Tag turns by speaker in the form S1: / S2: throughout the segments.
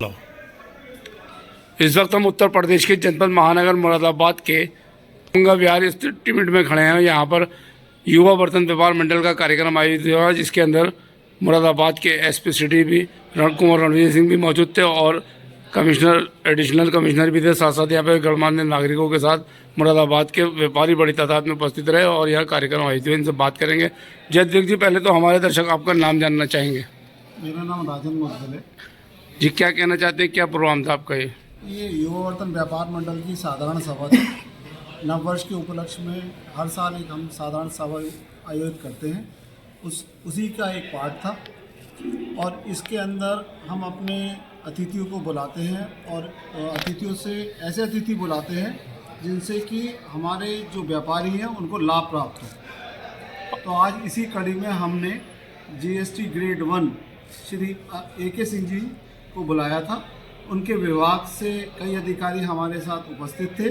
S1: इस वक्त हम उत्तर प्रदेश के जनपद महानगर मुरादाबाद के गंगा विहार स्थित टिमिट में खड़े हैं। यहाँ पर युवा बर्तन व्यापार मंडल का कार्यक्रम आयोजित हुआ, जिसके अंदर मुरादाबाद के एसपी सिटी भी कुमार रणवीर सिंह भी मौजूद थे और कमिश्नर एडिशनल कमिश्नर भी थे। साथ साथ यहाँ पर गणमान्य नागरिकों के साथ मुरादाबाद के व्यापारी बड़ी तादाद में उपस्थित रहे और यह कार्यक्रम आयोजित हुआ। इनसे बात करेंगे। जयदीप जी, पहले तो हमारे दर्शक आपका नाम जानना चाहेंगे।
S2: मेरा नाम राजन मुद्दल है
S1: जी, क्या कहना चाहते हैं, क्या प्रोग्राम था आपका?
S2: ये युवा वर्तन व्यापार मंडल की साधारण सभा थी। नव वर्ष के उपलक्ष्य में हर साल एक हम साधारण सभा आयोजित करते हैं, उसी का एक पार्ट था। और इसके अंदर हम अपने अतिथियों को बुलाते हैं और अतिथियों से ऐसे अतिथि बुलाते हैं जिनसे कि हमारे जो व्यापारी हैं उनको लाभ प्राप्त हो। तो आज इसी कड़ी में हमने GST grade 1 Shri AK Singh ji को बुलाया था। उनके विभाग से कई अधिकारी हमारे साथ उपस्थित थे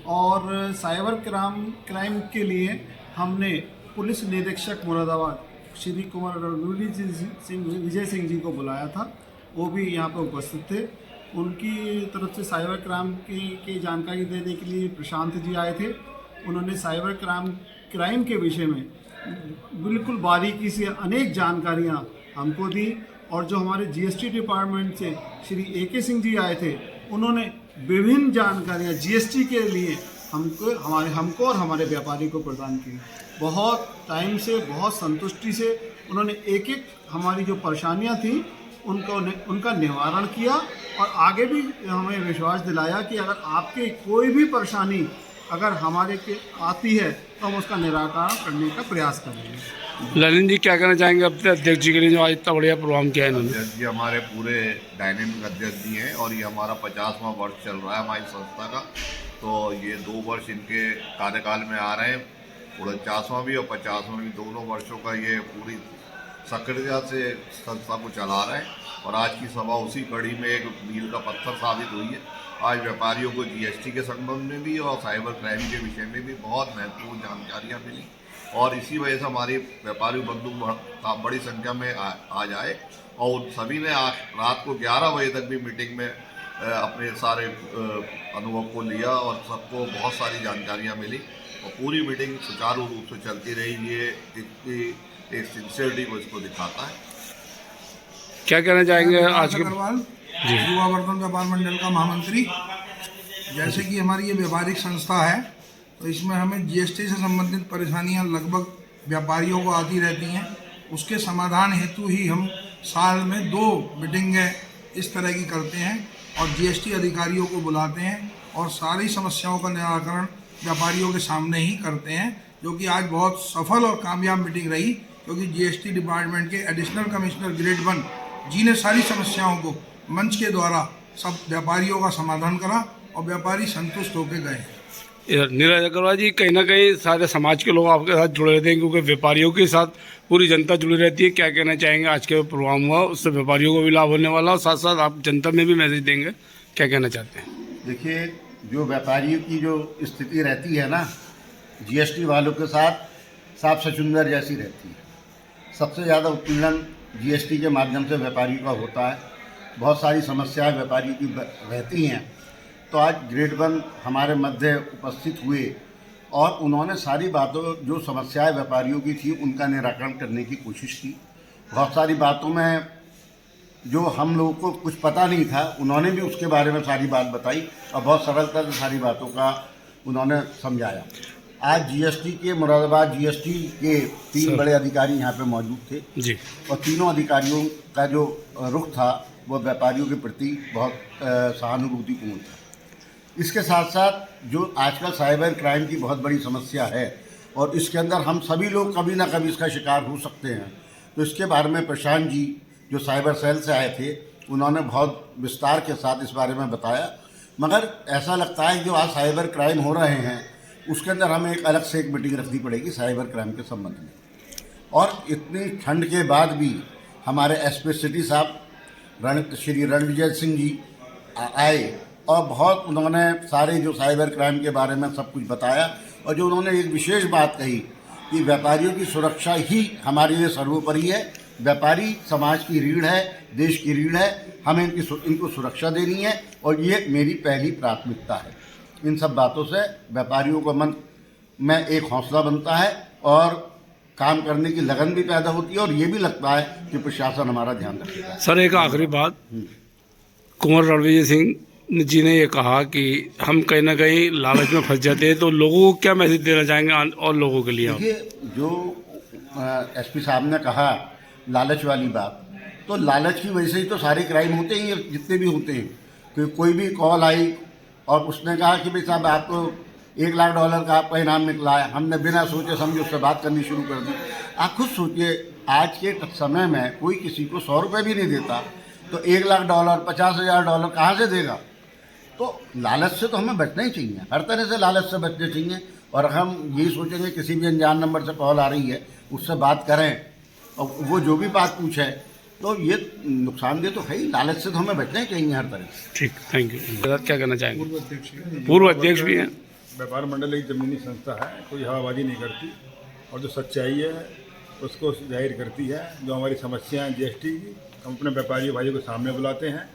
S2: और साइबर क्राइम के लिए हमने पुलिस निरीक्षक मुरादाबाद श्री कुमार रणवीर सिंह विजय सिंह जी को बुलाया था। वो भी यहाँ पर उपस्थित थे। उनकी तरफ से साइबर क्राइम की जानकारी देने के लिए प्रशांत जी आए थे। उन्होंने साइबर क्राइम के विषय में बिल्कुल बारीकी से अनेक जानकारियाँ हमको दी। और जो हमारे जीएसटी डिपार्टमेंट से श्री AK सिंह जी आए थे, उन्होंने विभिन्न जानकारियाँ जीएसटी के लिए हमको और हमारे व्यापारी को प्रदान की। बहुत टाइम से, बहुत संतुष्टि से उन्होंने एक हमारी जो परेशानियाँ थी उनका निवारण किया और आगे भी हमें विश्वास दिलाया कि अगर आपके कोई भी परेशानी अगर हमारे के आती है तो हम उसका निराकरण करने का प्रयास करेंगे।
S1: ललिन जी, क्या कहना चाहेंगे अपने अध्यक्ष जी के लिए जो आज इतना बढ़िया प्रोग्राम किया है इन्होंने?
S3: अध्यक्ष जी हमारे पूरे डायनेमिक अध्यक्ष जी हैं और ये हमारा 50वां वर्ष चल रहा है हमारी संस्था का। तो ये 2 वर्ष इनके कार्यकाल में आ रहे हैं, 49वां भी और 50वां भी, दोनों वर्षों का ये पूरी सक्रियता से संस्था को चला रहे हैं। और आज की सभा उसी कड़ी में एक मील का पत्थर साबित हुई है। आज व्यापारियों को जीएसटी के संबंध में भी और साइबर क्राइम के विषय में भी बहुत महत्वपूर्ण जानकारियाँ मिली और इसी वजह से हमारे व्यापारी बंधु बड़ी संख्या में आज आए और सभी ने आज रात को 11 बजे तक भी मीटिंग में अपने सारे अनुभव को लिया और सबको बहुत सारी जानकारियाँ मिली और पूरी मीटिंग सुचारू रूप से चलती रही। ये एक सिंसियरिटी को इसको दिखाता है।
S1: क्या कहना चाहेंगे आज के?
S4: युवा वर्तन व्यापार मंडल का महामंत्री। जैसे कि हमारी ये व्यापारिक संस्था है तो इसमें हमें जीएसटी से संबंधित परेशानियां लगभग व्यापारियों को आती रहती हैं। उसके समाधान हेतु ही हम साल में 2 मीटिंगें इस तरह की करते हैं और जीएसटी अधिकारियों को बुलाते हैं और सारी समस्याओं का निराकरण व्यापारियों के सामने ही करते हैं, जो कि आज बहुत सफल और कामयाब मीटिंग रही। क्योंकि जीएसटी डिपार्टमेंट के एडिशनल कमिश्नर ग्रेड 1 जी ने सारी समस्याओं को मंच के द्वारा सब व्यापारियों का समाधान करा और व्यापारी संतुष्ट होकर गए।
S1: नीरज अग्रवाल जी, कहीं ना कहीं सारे समाज के लोग आपके साथ जुड़े रहते हैं क्योंकि व्यापारियों के साथ पूरी जनता जुड़ी रहती है। क्या कहना चाहेंगे? आज के प्रोग्राम हुआ उससे व्यापारियों को भी लाभ होने वाला और साथ साथ आप जनता में भी मैसेज देंगे, क्या कहना चाहते हैं?
S5: देखिए, जो व्यापारियों की जो स्थिति रहती है ना, जीएसटी वालों के साथ साफ सचुंदर जैसी रहती है। सबसे ज़्यादा उत्पीड़न जीएसटी के माध्यम से व्यापारी का होता है। बहुत सारी समस्याएं व्यापारी की रहती हैं। तो आज ग्रेड 1 हमारे मध्य उपस्थित हुए और उन्होंने सारी बातों, जो समस्याएं व्यापारियों की थी, उनका निराकरण करने की कोशिश की। बहुत सारी बातों में जो हम लोगों को कुछ पता नहीं था, उन्होंने भी उसके बारे में सारी बात बताई और बहुत सरलता से सारी बातों का उन्होंने समझाया। आज जीएसटी के मुरादाबाद जीएसटी के 3 बड़े अधिकारी यहाँ पे मौजूद थे
S1: जी
S5: और तीनों अधिकारियों का जो रुख था वो व्यापारियों के प्रति बहुत सहानुभूतिपूर्ण था। इसके साथ साथ जो आजकल साइबर क्राइम की बहुत बड़ी समस्या है और इसके अंदर हम सभी लोग कभी ना कभी इसका शिकार हो सकते हैं, तो इसके बारे में प्रशांत जी जो साइबर सेल से आए थे, उन्होंने बहुत विस्तार के साथ इस बारे में बताया। मगर ऐसा लगता है कि जो आज साइबर क्राइम हो रहे हैं उसके अंदर हमें एक अलग से एक मीटिंग रखनी पड़ेगी साइबर क्राइम के संबंध में। और इतनी ठंड के बाद भी हमारे एसपी सिटी साहब श्री रणविजय सिंह जी आए और बहुत उन्होंने सारे जो साइबर क्राइम के बारे में सब कुछ बताया और जो उन्होंने एक विशेष बात कही कि व्यापारियों की सुरक्षा ही हमारे लिए सर्वोपरि है व्यापारी समाज की रीढ़ है, देश की रीढ़ है, हमें इनको सुरक्षा देनी है और ये मेरी पहली प्राथमिकता है। इन सब बातों से व्यापारियों का मन में एक हौसला बनता है और काम करने की लगन भी पैदा होती है और ये भी लगता है कि प्रशासन हमारा ध्यान रखेगा।
S1: सर एक आखिरी बात, कुंवर रणवीर सिंह जी ने ये कहा कि हम कहीं ना कहीं लालच में फंस जाते हैं, तो लोगों को क्या मैसेज देना चाहेंगे और लोगों के लिए आप?
S5: देखिए, जो एसपी साहब ने कहा लालच वाली बात, तो लालच की वजह से ही तो सारे क्राइम होते ही हैं, जितने भी होते हैं। कि कोई भी कॉल आई और उसने कहा कि भाई साहब आपको $1 लाख का आपका इनाम निकला है, हमने बिना सोचे समझे उससे बात करनी शुरू कर दी। आप खुद सोचिए, आज के समय में कोई किसी को $100 भी नहीं देता, तो $1 लाख $50,000 कहाँ से देगा? तो लालच से तो हमें बचना ही चाहिए, हर तरह से लालच से बचना चाहिए। और हम यही सोचेंगे किसी भी अनजान नंबर से कॉल आ रही है उससे बात करें और वो जो भी बात पूछे, तो ये नुकसानदेह तो है ही। लालच से तो हमें बचना ही चाहिए हर तरह से।
S1: ठीक, थैंक यू। क्या कहना चाहेंगे? पूर्व अध्यक्ष भी हैं।
S6: व्यापार मंडल एक ज़मीनी संस्था है, कोई हवाबाजी नहीं करती और जो सच्चाई है उसको जाहिर करती है। जो हमारी समस्याएं जीएसटी की, हम अपने व्यापारी भाइयों को सामने बुलाते हैं।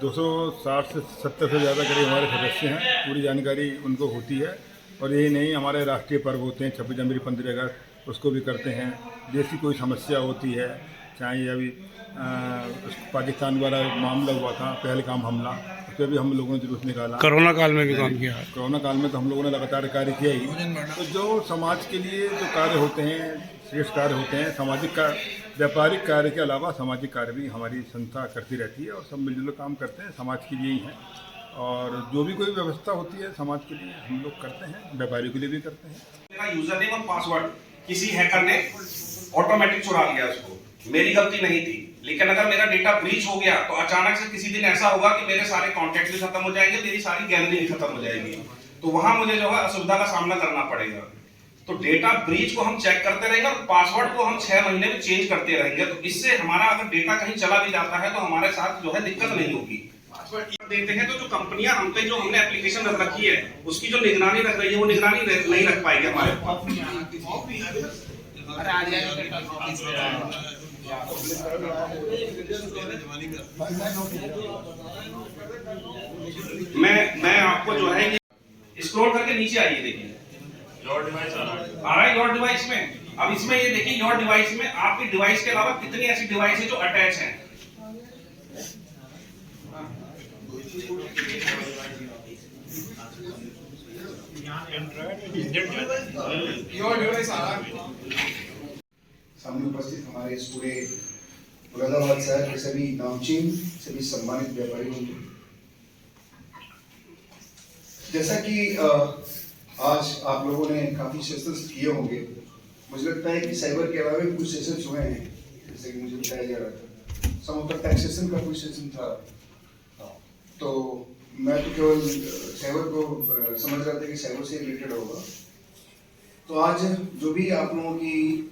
S6: 260 से 70 से ज़्यादा करीब हमारे सदस्य हैं, पूरी जानकारी उनको होती है। और यही नहीं, हमारे राष्ट्रीय पर्व होते हैं 26 जनवरी, 15 अगस्त, उसको भी करते हैं। देश की कोई समस्या होती है, चाहे ये अभी पाकिस्तान वाला मामला हुआ था, पहलगाम हमला, उस पर भी हम लोगों ने जुलूस निकाला।
S1: कोरोना काल में भी काम किया।
S6: कोरोना काल में तो हम लोगों ने लगातार कार्य किया ही। तो जो समाज के लिए जो कार्य होते हैं, श्रेष्ठ कार्य होते हैं, सामाजिक कार्य, व्यापारिक कार्य के अलावा सामाजिक कार्य भी हमारी संस्था करती रहती है और सब मिलजुल काम करते हैं, समाज के लिए ही हैं। और जो भी कोई व्यवस्था होती है समाज के लिए हम लोग करते हैं, व्यापारियों के लिए भी करते हैं।
S7: मेरा यूजर नेम और पासवर्ड किसी हैकर ने ऑटोमेटिक चुरा लिया, उसको मेरी गलती नहीं थी। लेकिन अगर मेरा डेटा ब्रीच हो गया तो अचानक से किसी दिन ऐसा होगा कि मेरे सारे कॉन्टैक्ट भी खत्म हो जाएंगे, मेरी सारी गैलरी भी खत्म हो जाएगी, तो वहां मुझे जो है असुविधा का सामना करना पड़ेगा। तो डेटा ब्रीच को हम चेक करते रहेंगे और पासवर्ड को हम 6 महीने में चेंज करते रहेंगे। तो इससे हमारा अगर डेटा कहीं चला भी जाता है तो हमारे साथ जो है दिक्कत नहीं होगी। देखते हैं तो जो कंपनियां हम पे जो हमने एप्लीकेशन रख रखी है उसकी जो निगरानी रख रही है वो निगरानी नहीं रख पाएगी हमारे। मैं आपको जो है स्क्रॉल करके नीचे आइए, देखिए योर डिवाइस आ रहा है योर डिवाइस में। अब इसमें ये देखिए योर डिवाइस में आपकी डिवाइस के अलावा कितनी ऐसी डिवाइस है जो अटैच हैं। योर डिवाइस आ रहा है।
S8: सामने उपस्थित हमारे इस पूरे मुरादाबाद शहर के सभी नामचीन, सभी सम्मानित व्यापारियों को, जैसा कि आज आप लोगों ने काफी सेशंस किए होंगे, मुझे लगता है कि साइबर के अलावा भी कुछ सेशंस हुए हैं, जैसे कि मुझे बताया जा रहा था समोटर टैक्सेशन का कोई सेशन था। तो मैं तो केवल साइबर को समझ रहा था कि साइबर से रिलेटेड होगा। तो आज जो भी आप लोगों की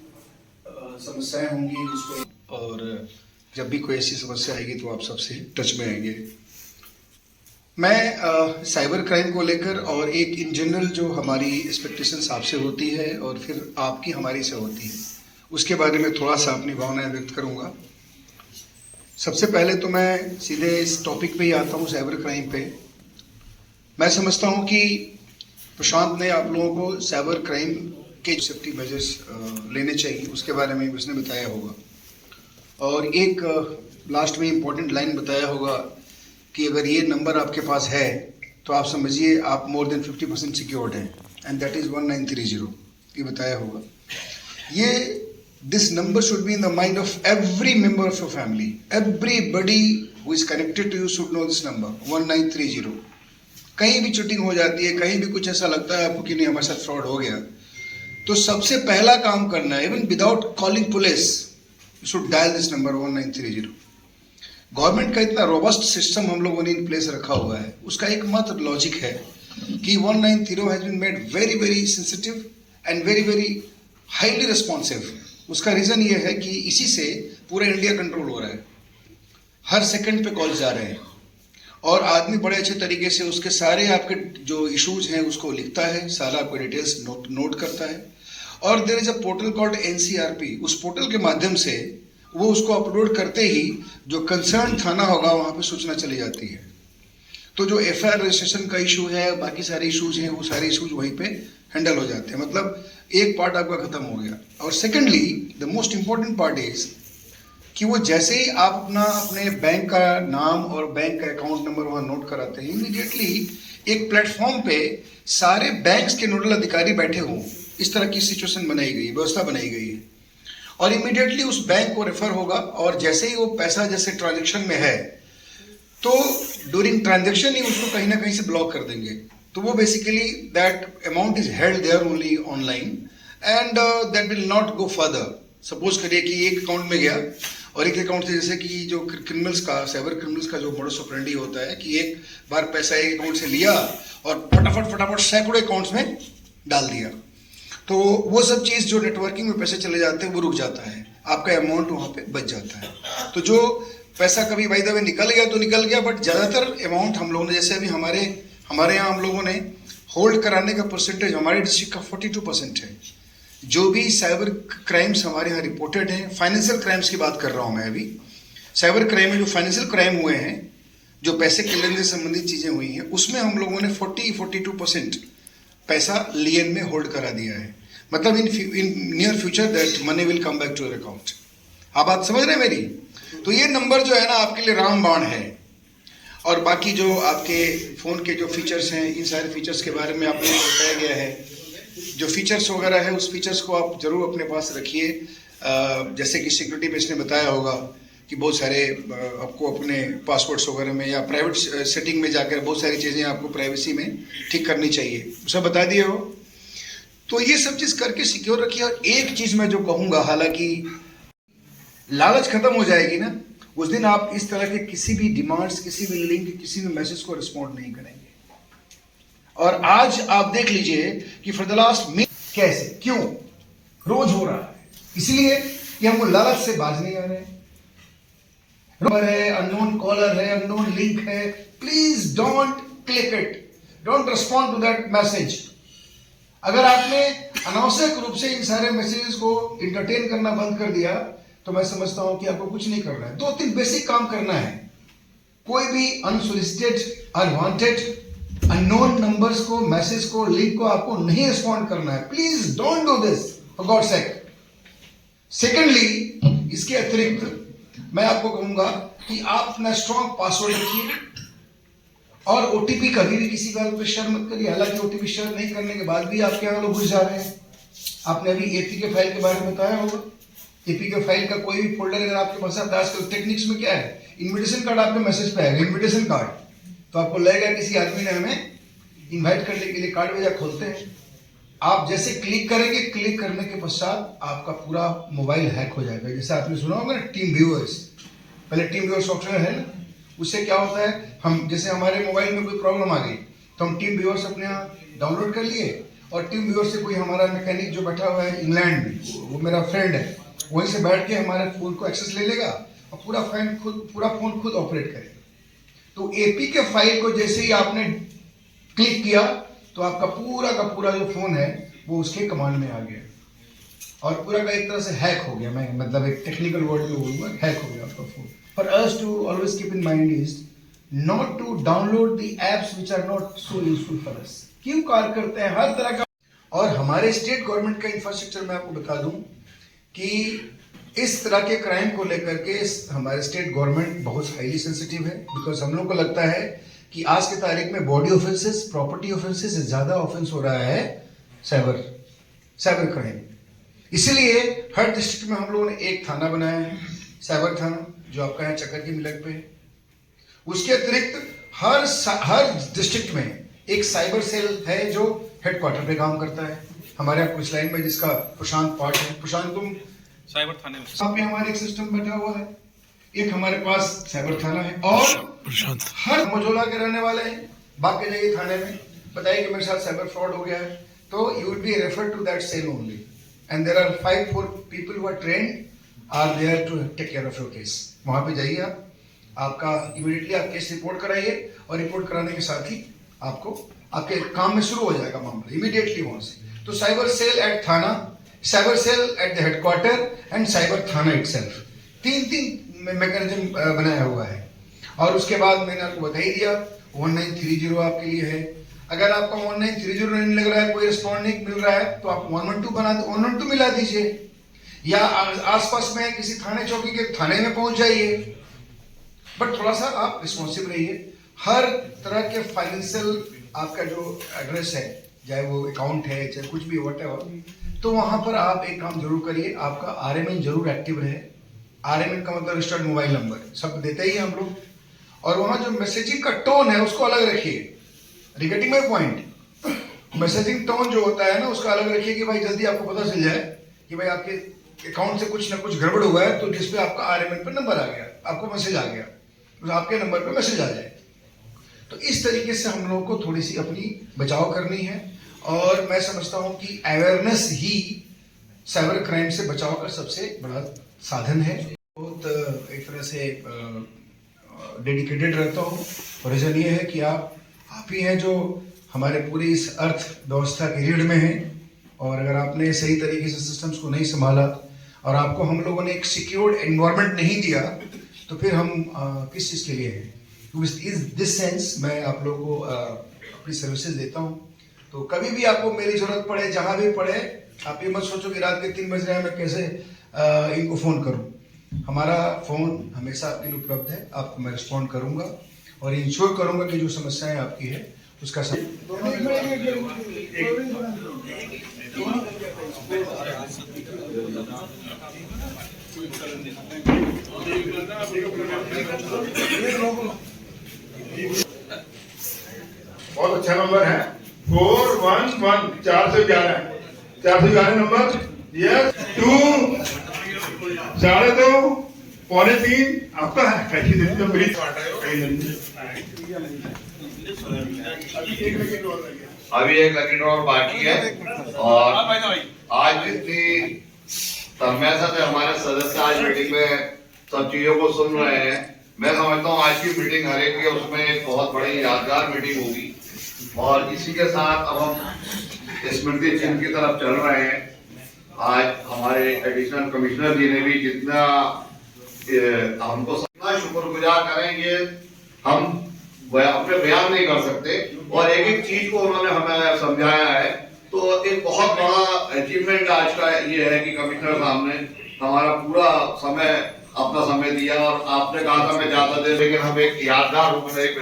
S8: समस्याएं होंगी उस पर, और जब भी कोई ऐसी समस्या आएगी तो आप सबसे टच में आएंगे। मैं साइबर क्राइम को लेकर और एक इन जनरल जो हमारी एक्सपेक्टेशंस आपसे होती है और फिर आपकी हमारी से होती है, उसके बारे में थोड़ा सा अपनी भावनाएं व्यक्त करूंगा। सबसे पहले तो मैं सीधे इस टॉपिक पे ही आता हूँ, साइबर क्राइम पे। मैं समझता हूँ कि प्रशांत ने आप लोगों को साइबर क्राइम के सेफ्टी मेजर्स लेने चाहिए, उसके बारे में उसने बताया होगा। और एक लास्ट में इम्पोर्टेंट लाइन बताया होगा कि अगर ये नंबर आपके पास है तो आप समझिए आप मोर देन 50% सिक्योर्ड हैं, एंड दैट इज़ 1930, ये बताया होगा। ये this number should be in the mind of every member of your family, everybody who is connected to you should know this number 1930। कहीं भी चीटिंग हो जाती है, कहीं भी कुछ ऐसा लगता है आपको कि नहीं हमारे साथ फ्रॉड हो गया, तो सबसे पहला काम करना है, even without calling police, you should dial this number 1930। Government का इतना रोबस्ट सिस्टम हम लोगों ने इन प्लेस रखा हुआ है, उसका एकमात्र लॉजिक है कि 190 has been made very very sensitive and very very highly responsive. उसका रीज़न ये है कि इसी से पूरा इंडिया कंट्रोल हो रहा है, हर सेकंड पे कॉल जा रहे हैं और आदमी बड़े अच्छे तरीके से उसके सारे आपके जो इश्यूज हैं उसको लिखता है, सारा आपको डिटेल्स नोट करता है। और there is a portal called NCRP, उस पोर्टल के माध्यम से वो उसको अपलोड करते ही जो कंसर्न थाना होगा वहाँ पे सूचना चली जाती है। तो जो एफआईआर रजिस्ट्रेशन का इशू है, बाकी सारे इशूज हैं, वो सारे इशूज वहीं पे हैंडल हो जाते हैं। मतलब एक पार्ट आपका खत्म हो गया। और secondly the most important part is कि वो जैसे ही आप अपने बैंक का नाम और बैंक का अकाउंट नंबर वहाँ नोट कराते हैं, इमीडिएटली एक प्लेटफॉर्म पे सारे बैंक्स के नोडल अधिकारी बैठे हों, इस तरह की सिचुएशन बनाई गई, व्यवस्था बनाई गई है। और इमीडिएटली उस बैंक को रेफर होगा, और जैसे ही वो पैसा जैसे ट्रांजेक्शन में है तो ड्यूरिंग ट्रांजेक्शन ही उसको कहीं ना कहीं से ब्लॉक कर देंगे। तो वो basically that amount is held there only online and that will not go further. Suppose करिए कि एक अकाउंट में गया और एक अकाउंट से, जैसे कि जो क्रिमिनल्स का, साइबर क्रिमिनल्स का जो मोडस ऑपरेंडी होता है कि एक बार पैसा एक अकाउंट से लिया और फटाफट सैकड़ों अकाउंट्स में डाल दिया, तो वो सब चीज़ जो नेटवर्किंग में पैसे चले जाते हैं वो रुक जाता है, आपका अमाउंट वहाँ पे बच जाता है। तो जो पैसा कभी बाय द वे निकल गया तो निकल गया, बट ज़्यादातर अमाउंट हम लोगों ने, जैसे अभी हमारे यहाँ हम लोगों ने होल्ड कराने का परसेंटेज हमारे डिस्ट्रिक्ट का 42% है। जो भी साइबर क्राइम्स हमारे यहाँ रिपोर्टेड हैं, फाइनेंशियल क्राइम्स की बात कर रहा हूँ मैं अभी, साइबर क्राइम में जो फाइनेंशियल क्राइम हुए हैं, जो पैसे के लेन देन संबंधित चीज़ें हुई हैं, उसमें हम लोगों ने 42% पैसा लियन में होल्ड करा दिया है। मतलब in near future that money will come back to your account. आप बात समझ रहे हैं मेरी? तो ये नंबर जो है ना आपके लिए रामबाण है। और बाकी जो आपके फ़ोन के जो फीचर्स हैं, इन सारे फीचर्स के बारे में आप लोगों को बताया गया है। जो फीचर्स वगैरह है उस फीचर्स को आप ज़रूर अपने पास रखिए। जैसे कि सिक्योरिटी में इसने बताया होगा कि बहुत सारे आपको अपने पासवर्ड्स वगैरह में या प्राइवेट सेटिंग में जाकर बहुत सारी चीज़ें आपको प्राइवेसी में ठीक करनी चाहिए, सब बता दिए हो। तो ये सब चीज़ करके सिक्योर रखिए। और एक चीज़ मैं जो कहूँगा, हालांकि लालच खत्म हो जाएगी ना, उस दिन आप इस तरह के किसी भी डिमांड्स, किसी भी लिंक, किसी भी मैसेज को रिस्पॉन्ड नहीं करेंगे। और आज आप देख लीजिए कि फॉर द लास्ट कैसे, क्यों रोज हो रहा है, इसलिए कि हम वो लालच से बाज नहीं आ रहे हैं। है, अननोन कॉलर है, अननोन लिंक है, please don't click it, don't respond to that message. अगर आपने अनावश्यक रूप से इन सारे मैसेजेस को इंटरटेन करना बंद कर दिया तो मैं समझता हूं कि आपको कुछ नहीं करना है। 2-3 बेसिक काम करना है। कोई भी अनसोलिसिटेड, अनवांटेड, अननोन नंबर्स को, मैसेज को, लिंक को आपको नहीं रिस्पॉन्ड करना है। Please don't do this for God sake. Secondly, इसके अतिरिक्त मैं आपको कहूंगा कि आप अपना स्ट्रॉन्ग पासवर्ड रखिए और ओटीपी कभी भी किसी बात पर शेयर मत करिए। हालांकि ओटीपी शेयर नहीं करने के बाद भी आपके यहाँ लोग घुस जा रहे हैं। आपने अभी एपीके फाइल के बारे में बताया होगा। एपीके फाइल का कोई भी फोल्डर अगर आपके पास आता है, आजकल टेक्निक्स में क्या है, इन्विटेशन कार्ड आपके मैसेज पे आएगा, इन्विटेशन कार्ड, तो आपको लगेगा किसी आदमी ने हमें इन्वाइट करने के लिए कार्ड भेजा। खोलते हैं, आप जैसे क्लिक करेंगे, क्लिक करने के पश्चात आपका पूरा मोबाइल हैक हो जाएगा। जैसे आपने सुना होगा ना टीम व्यूअर्स, पहले टीम व्यूअर सॉफ्टवेयर है ना, उससे क्या होता है, हम जैसे हमारे मोबाइल में कोई प्रॉब्लम आ गई तो हम टीम व्यूअर्स अपने यहाँ डाउनलोड कर लिए, और टीम व्यूअर से कोई हमारा मैकेनिक जो बैठा हुआ है इंग्लैंड में, वो मेरा फ्रेंड है, वहीं से बैठ के हमारे फोन को एक्सेस ले लेगा और पूरा फोन खुद ऑपरेट करेगा। तो एपी के फाइल को जैसे ही आपने क्लिक किया तो आपका पूरा जो फोन है वो उसके कमांड में आ गया और पूरा का एक तरह से हैक हो गया। मैं मतलब एक टेक्निकल वर्ड में बोलूँगा, हैक हो गया आपका phone. For us to always keep in mind is not to download the apps which are not so useful for us. क्यों कार्य करते हैं हर तरह का। और हमारे स्टेट गवर्नमेंट का इंफ्रास्ट्रक्चर मैं आपको बता दूं कि इस तरह के क्राइम को लेकर के हमारे स्टेट गवर्नमेंट बहुत हाईली सेंसिटिव है। बिकॉज हम लोग को लगता है कि आज के तारीख में बॉडी ऑफेंसेस, प्रॉपर्टी ऑफेंसेस से ज्यादा ऑफेंस हो रहा है साइबर क्राइम। इसलिए हर डिस्ट्रिक्ट में हम लोगों ने एक थाना बनाया है, साइबर थाना, जो आपका यहाँ चक्कर की मिलक पे है। उसके अतिरिक्त हर डिस्ट्रिक्ट में एक साइबर सेल है जो हेडक्वार्टर पे काम करता है। हमारे यहाँ कुछ लाइन में जिसका प्रशांत पार्ट है। प्रशांत, तुम साइबर थाने में साथ में हमारे एक सिस्टम बैठा हुआ है, एक हमारे पास साइबर थाना है। और हर मझोला के रहने वाले हैं, बाकी जाइए थाने में, बताइए कि मेरे साथ साइबर फ्रॉड हो गया है, तो you will be referred to that cell only and there are 5-4 people who are trained are there to take care of your case. वहां पे जाइए आप, आपका इमीडिएटली आप केस रिपोर्ट कराइए और रिपोर्ट कराने के साथ ही आपको आपके काम में शुरू हो जाएगा मामला इमीडिएटली वहां से। तो साइबर सेल एट थाना, cyber cell at the headquarter and cyber थाना इटसेल्फ, तीन मैकेनिज्म बनाया हुआ है। और उसके बाद मैंने आपको बता ही दिया 1930 आपके लिए है। अगर आपका 1930 नहीं लग रहा है, कोई रिस्पॉन्ड नहीं मिल रहा है, तो आप 112 बना दो, 112 मिला दीजिए, या आसपास में किसी थाने चौकी के थाने में पहुंच जाइए। बट थोड़ा सा आप रिस्पॉन्सिव रहिए। हर तरह के फाइनेंशियल आपका जो एड्रेस है, चाहे वो अकाउंट है, चाहे कुछ भी व्हाटएवर, तो वहां पर आप एक काम जरूर करिए, आपका आरएमएन जरूर एक्टिव रहे। आरएमएन का मतलब रजिस्टर्ड मोबाइल नंबर, सब देते ही हम लोग। और वहां जो मैसेजिंग का टोन है उसको अलग रखिए। Regarding my point, messaging tone जो होता है ना उसका अलग रखिए कि भाई जल्दी आपको पता चल जाए कि भाई आपके अकाउंट से कुछ ना कुछ गड़बड़ हुआ है, तो जिसपे आपका आरएमएन पर नंबर आ गया, आपको मैसेज आ गया, तो आपके नंबर पे मैसेज आ जाए। तो इस तरीके से हम लोगों को थोड़ी सी अपनी बचाव करनी है। और मैं समझता हूं कि अवेयरनेस ही साइबर क्राइम से बचाव का सबसे बड़ा साधन है। बहुत एक तरह से डेडिकेटेड रहता हूं। रीजन ये है कि आप ही हैं जो हमारे पूरी इस अर्थव्यवस्था की रीढ़ में हैं। और अगर आपने सही तरीके से सिस्टम्स को नहीं संभाला और आपको हम लोगों ने एक सिक्योर्ड एनवायरनमेंट नहीं दिया, तो फिर हम किस चीज़ के लिए हैं। तो इस दिस सेंस मैं आप लोगों को अपनी सर्विसेज देता हूँ। तो कभी भी आपको मेरी जरूरत पड़े, जहाँ भी पड़े, आप ये मत सोचो कि रात के 3 बज रहे हैं मैं कैसे इनको फ़ोन करूँ। हमारा फ़ोन हमेशा आपके लिए उपलब्ध है, आपको मैं रिस्पॉन्ड करूँगा और इंश्योर करूँगा कि जो समस्याएं आपकी है उसका
S6: बहुत अच्छा नंबर है 411 411 नंबर। यस 2 2:30 पौने 3 आपका है। कैसी देती है मेरी
S3: अभी एक लकी ड्रॉ बाकी है। और आज जितनी तन्मयता से हमारे सदस्य आज मीटिंग में सब चीजों को सुन रहे हैं, मैं समझता हूँ आज की मीटिंग हर एक के उसमें एक बहुत बड़ी यादगार मीटिंग होगी। और इसी के साथ अब हम स्मृति चिन्ह की तरफ चल रहे हैं। आज हमारे एडिशनल कमिश्नर जी ने भी जितना हमको शुक्रगुजार करेंगे, हम अपने बयान नहीं कर सकते। और एक एक चीज को उन्होंने हमें समझाया है। तो एक बहुत बड़ा अचीवमेंट आज का ये है कि कमिश्नर साहब ने हमारा पूरा समय अपना समय दिया। और आपने कहा था मैं ज्यादा दे, लेकिन हम एक यादगार रूप में एक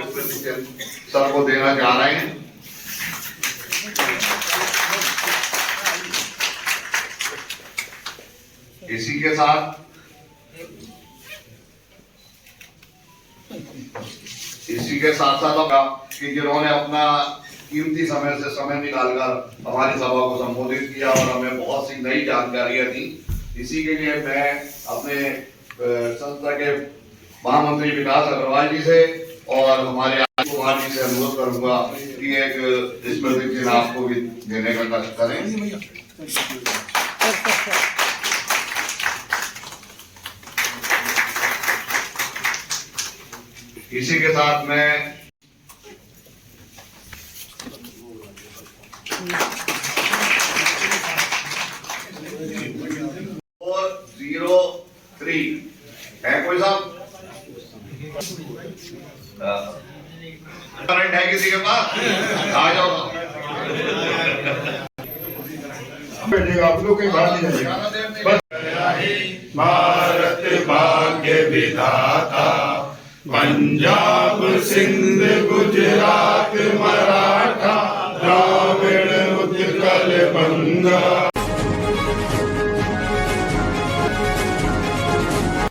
S3: सर को देना चाह रहे हैं। इसी के साथ कि जिन्होंने अपना कीमती समय से समय निकालकर हमारी सभा को संबोधित किया और हमें बहुत सी नई जानकारियां दी। इसी के लिए मैं अपने संस्था के महामंत्री विकास अग्रवाल जी से और हमारे आदित्य कुमार जी से अनुरोध करूंगा कि एक स्मृति चिन्ह आपको भी देने का कष्ट करें। इसी के साथ मैं और 03 है कोई साहब करंट है किसी के पास? आ जाओ
S6: आप लोग कहीं बाहर नहीं जाइए। भारत भाग्य विधाता, पंजाब सिंध गुजरात मराठा